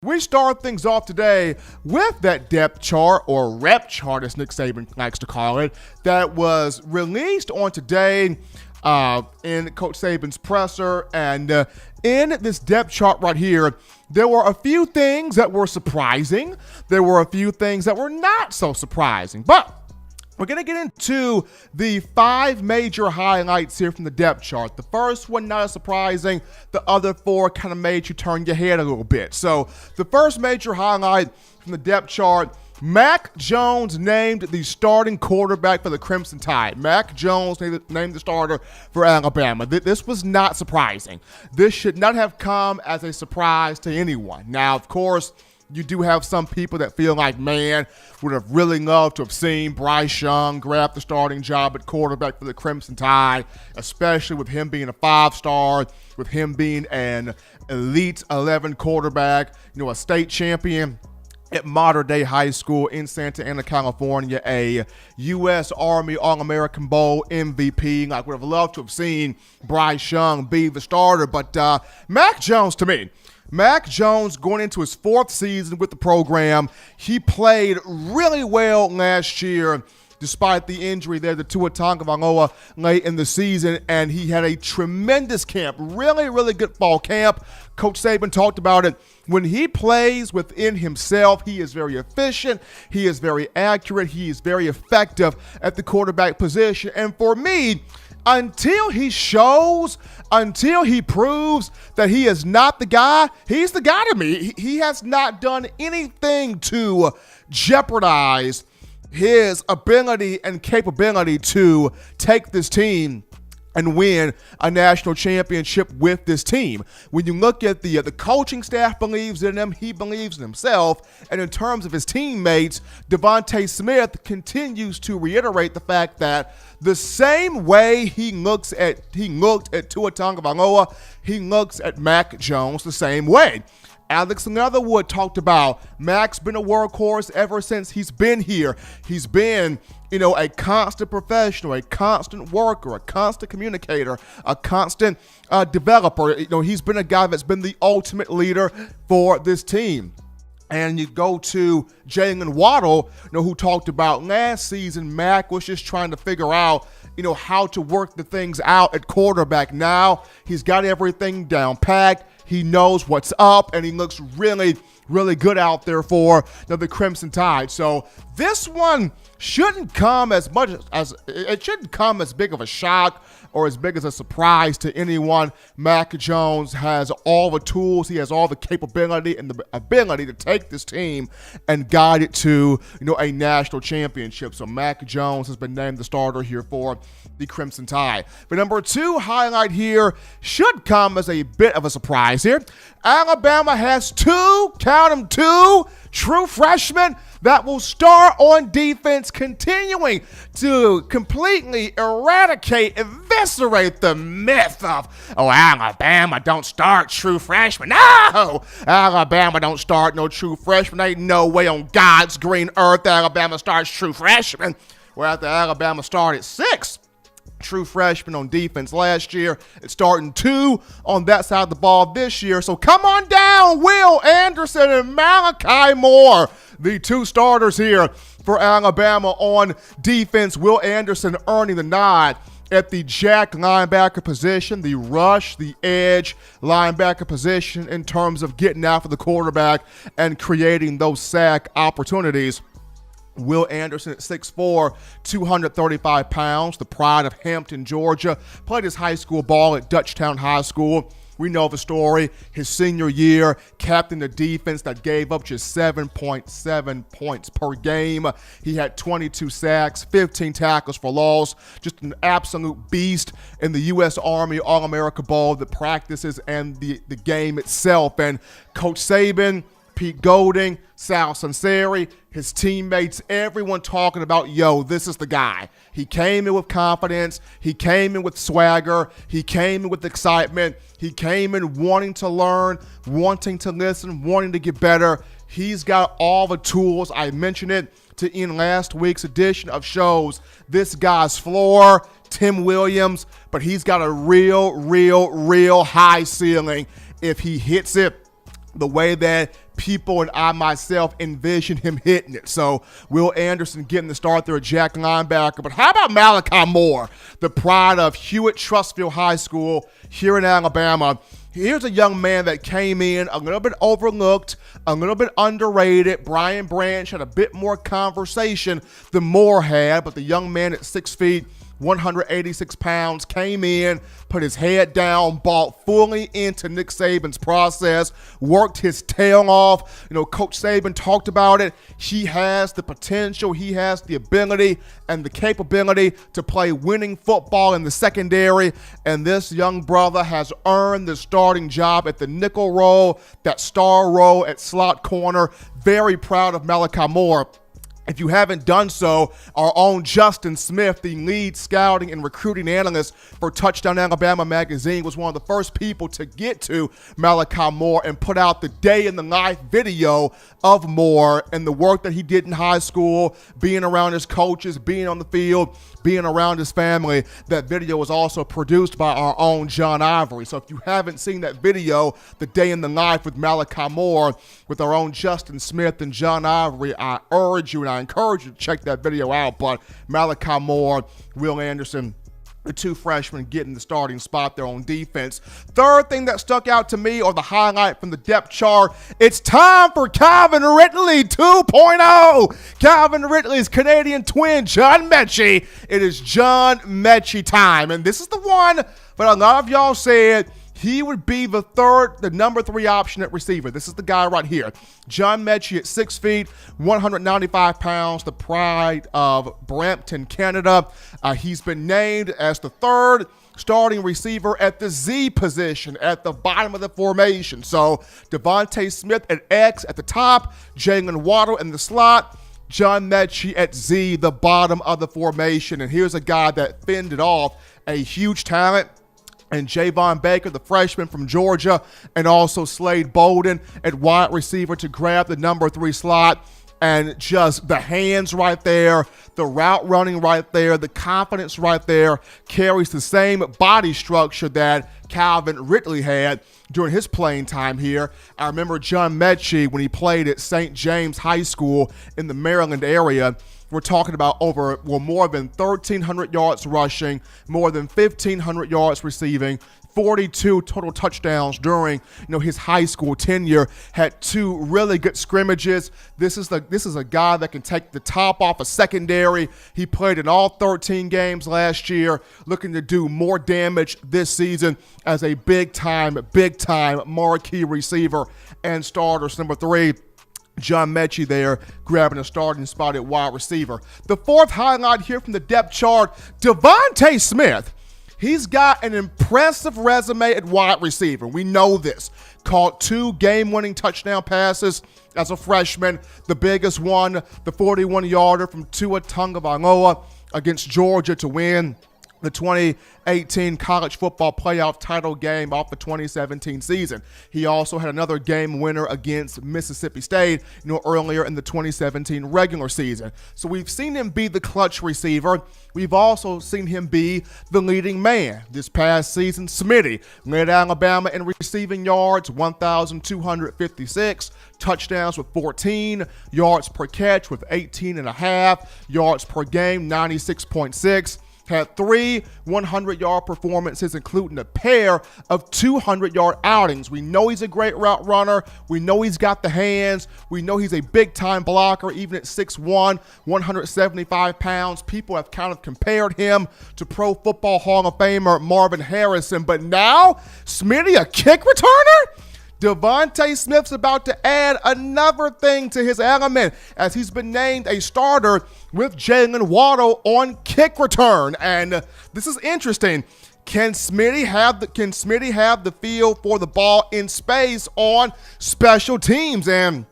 We start things off today with that depth chart, or rep chart as Nick Saban likes to call it, that was released on today in Coach Saban's presser. And in this depth chart right here, there were a few things that were surprising. There were a few things that were not so surprising. But we're going to get into the 5 major highlights here from the depth chart. The first one, not as surprising. The other 4 kind of made you turn your head a little bit. So the first major highlight from the depth chart, Mac Jones named the starting quarterback for the Crimson Tide. Mac Jones named the starter for Alabama. This was not surprising. This should not have come as a surprise to anyone. Now, of course, you do have some people that feel like, man, would have really loved to have seen Bryce Young grab the starting job at quarterback for the Crimson Tide, especially with him being a 5-star, with him being an Elite 11 quarterback, a state champion at Modern Day High School in Santa Ana, California, a U.S. Army All-American Bowl MVP. I would have loved to have seen Bryce Young be the starter, but Mac Jones, to me, Mac Jones going into his 4th season with the program. He played really well last year despite the injury there to Tua Tagovailoa late in the season, and he had a tremendous camp, really good fall camp. Coach Saban talked about it. When he plays within himself, he is very efficient, he is very accurate, he is very effective at the quarterback position. And for me, until he shows, until he proves that he is not the guy, he's the guy to me. He has not done anything to jeopardize his ability and capability to take this team and win a national championship with this team. When you look at the coaching staff believes in him, he believes in himself, and in terms of his teammates, Devonta Smith continues to reiterate the fact that the same way he looked at Tua Tagovailoa, he looks at Mac Jones the same way. Alex Leatherwood talked about Mac's been a workhorse ever since he's been here. He's been, a constant professional, a constant worker, a constant communicator, a constant developer. He's been a guy that's been the ultimate leader for this team. And you go to Jalen Waddle, who talked about last season, Mac was just trying to figure out, how to work the things out at quarterback. Now he's got everything down packed. He knows what's up, and he looks really good out there for the Crimson Tide. So this one shouldn't come as it shouldn't come as big of a shock or as big as a surprise to anyone. Mac Jones has all the tools, he has all the capability and the ability to take this team and guide it to a national championship. So Mac Jones has been named the starter here for the Crimson Tide. But number 2 highlight here should come as a bit of a surprise here. Alabama has 2, count them, 2 true freshmen that will start on defense, continuing to completely eviscerate the myth of, Alabama don't start true freshmen. No! Alabama don't start no true freshmen. Ain't no way on God's green earth Alabama starts true freshmen. Well, after Alabama started 6 true freshmen on defense last year, it's starting 2 on that side of the ball this year. So come on down, Will Anderson and Malachi Moore, the 2 starters here for Alabama on defense. Will Anderson earning the nod at the jack linebacker position, the rush, the edge linebacker position in terms of getting after the quarterback and creating those sack opportunities. Will Anderson at 6'4", 235 pounds, the pride of Hampton, Georgia, played his high school ball at Dutchtown High School. We know the story. His senior year, captained the defense that gave up just 7.7 points per game. He had 22 sacks, 15 tackles for loss. Just an absolute beast in the U.S. Army All-America Bowl, the practices and the game itself. And Coach Saban, Pete Golding, Sal Sunseri, his teammates, everyone talking about, this is the guy. He came in with confidence. He came in with swagger. He came in with excitement. He came in wanting to learn, wanting to listen, wanting to get better. He's got all the tools. I mentioned it in last week's edition of shows. This guy's floor, Tim Williams, but he's got a real high ceiling if he hits it the way that people and I myself envision him hitting it. So Will Anderson getting the start there at Jack linebacker. But how about Malachi Moore, the pride of Hewitt-Trussville High School here in Alabama? Here's a young man that came in a little bit overlooked, a little bit underrated. Brian Branch had a bit more conversation than Moore had, but the young man at 6 feet, 186 pounds, came in, put his head down, bought fully into Nick Saban's process, worked his tail off. You know, Coach Saban talked about it. He has the potential, he has the ability and the capability to play winning football in the secondary, and this young brother has earned the starting job at the nickel role, that star role at slot corner. Very proud of Malachi Moore. If you haven't done so, our own Justin Smith, the lead scouting and recruiting analyst for Touchdown Alabama magazine, was one of the first people to get to Malachi Moore and put out the day in the life video of Moore and the work that he did in high school, being around his coaches, being on the field, being around his family. That video was also produced by our own John Ivory. So if you haven't seen that video, the day in the life with Malachi Moore, with our own Justin Smith and John Ivory, I urge you and I encourage you to check that video out. But Malachi Moore, Will Anderson, the two freshmen getting the starting spot there on defense. Third thing that stuck out to me, or the highlight from the depth chart, it's time for Calvin Ridley 2.0. Calvin Ridley's Canadian twin, John Metchi. It is John Metchi time. And this is the one that a lot of y'all said he would be the number 3 option at receiver. This is the guy right here. John Metchi at 6 feet, 195 pounds, the pride of Brampton, Canada. He's been named as the 3rd starting receiver at the Z position, at the bottom of the formation. So Devonta Smith at X at the top, Jalen Waddle in the slot, John Metchi at Z, the bottom of the formation. And here's a guy that fended off a huge talent, and Javon Baker, the freshman from Georgia, and also Slade Bolden at wide receiver to grab the number 3 slot. And just the hands right there, the route running right there, the confidence right there, carries the same body structure that Calvin Ridley had during his playing time here. I remember John Metchi when he played at St. James High School in the Maryland area. We're talking about more than 1,300 yards rushing, more than 1,500 yards receiving, 42 total touchdowns during his high school tenure. Had 2 really good scrimmages. This is a guy that can take the top off a secondary. He played in all 13 games last year, looking to do more damage this season as a big time marquee receiver and starters. Number 3, John Metchi there grabbing a starting spot at wide receiver. The 4th highlight here from the depth chart, Devonta Smith. He's got an impressive resume at wide receiver. We know this. Caught 2 game-winning touchdown passes as a freshman. The biggest one, the 41-yarder from Tua Tagovailoa against Georgia to win the 2018 college football playoff title game off the 2017 season. He also had another game winner against Mississippi State, earlier in the 2017 regular season. So we've seen him be the clutch receiver. We've also seen him be the leading man. This past season, Smitty led Alabama in receiving yards, 1,256, touchdowns with 14, yards per catch with 18.5, yards per game, 96.6. Had 3 100-yard performances, including a pair of 200-yard outings. We know he's a great route runner. We know he's got the hands. We know he's a big-time blocker, even at 6'1", 175 pounds. People have kind of compared him to Pro Football Hall of Famer Marvin Harrison. But now, Smitty, a kick returner? Devonta Smith's about to add another thing to his element, as he's been named a starter with Jalen Waddle on kick return. And this is interesting. Can Smitty have the feel for the ball in space on special teams? And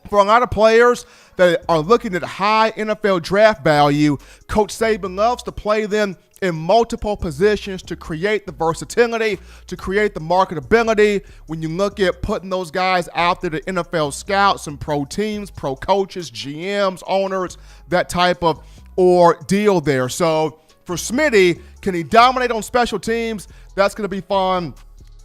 for a lot of players that are looking at high NFL draft value, Coach Saban loves to play them in multiple positions to create the versatility, to create the marketability. When you look at putting those guys out there to NFL scouts and pro teams, pro coaches, GMs, owners, that type of ordeal there. So for Smitty, can he dominate on special teams? That's going to be fun.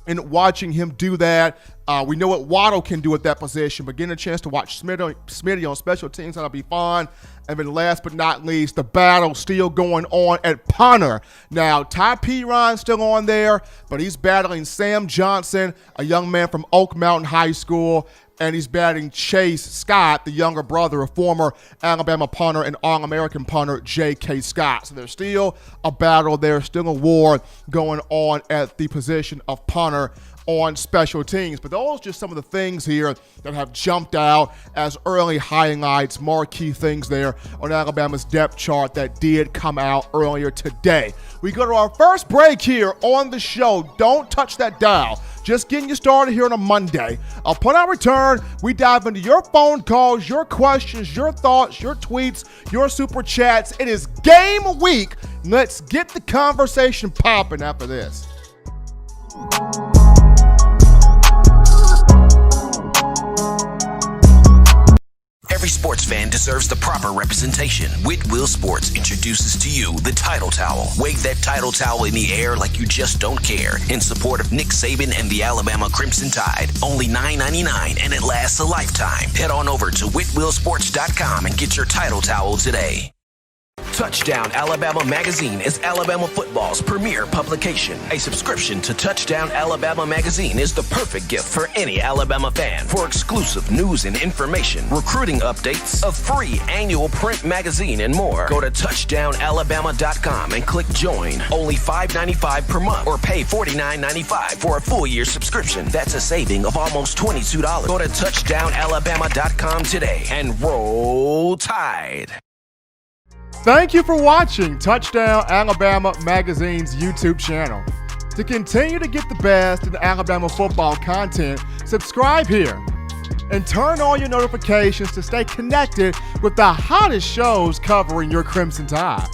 in watching him do that. We know what Waddle can do at that position, but getting a chance to watch Smitty on special teams, that'll be fun. And then last but not least, the battle still going on at punter. Now, Ty Piron's still on there, but he's battling Sam Johnson, a young man from Oak Mountain High School, and he's battling Chase Scott, the younger brother of former Alabama punter and All-American punter J.K. Scott. So there's still a battle there, still a war going on at the position of punter on special teams. But those are just some of the things here that have jumped out as early highlights, marquee things there on Alabama's depth chart that did come out earlier today. We go to our first break here on the show. Don't touch that dial. Just getting you started here on a Monday. Upon our return, we dive into your phone calls, your questions, your thoughts, your tweets, your super chats. It is game week. Let's get the conversation popping after this. Every sports fan deserves the proper representation. Whitwell Sports introduces to you the Title Towel. Wave that Title Towel in the air like you just don't care in support of Nick Saban and the Alabama Crimson Tide. Only $9.99 and it lasts a lifetime. Head on over to whitwellsports.com and get your Title Towel today. Touchdown Alabama Magazine is Alabama football's premier publication. A subscription to Touchdown Alabama Magazine is the perfect gift for any Alabama fan. For exclusive news and information, recruiting updates, a free annual print magazine, and more, go to touchdownalabama.com and click join. Only $5.95 per month or pay $49.95 for a full year subscription. That's a saving of almost $22. Go to touchdownalabama.com today and roll Tide. Thank you for watching Touchdown Alabama Magazine's YouTube channel. To continue to get the best in Alabama football content, subscribe here and turn on your notifications to stay connected with the hottest shows covering your Crimson Tide.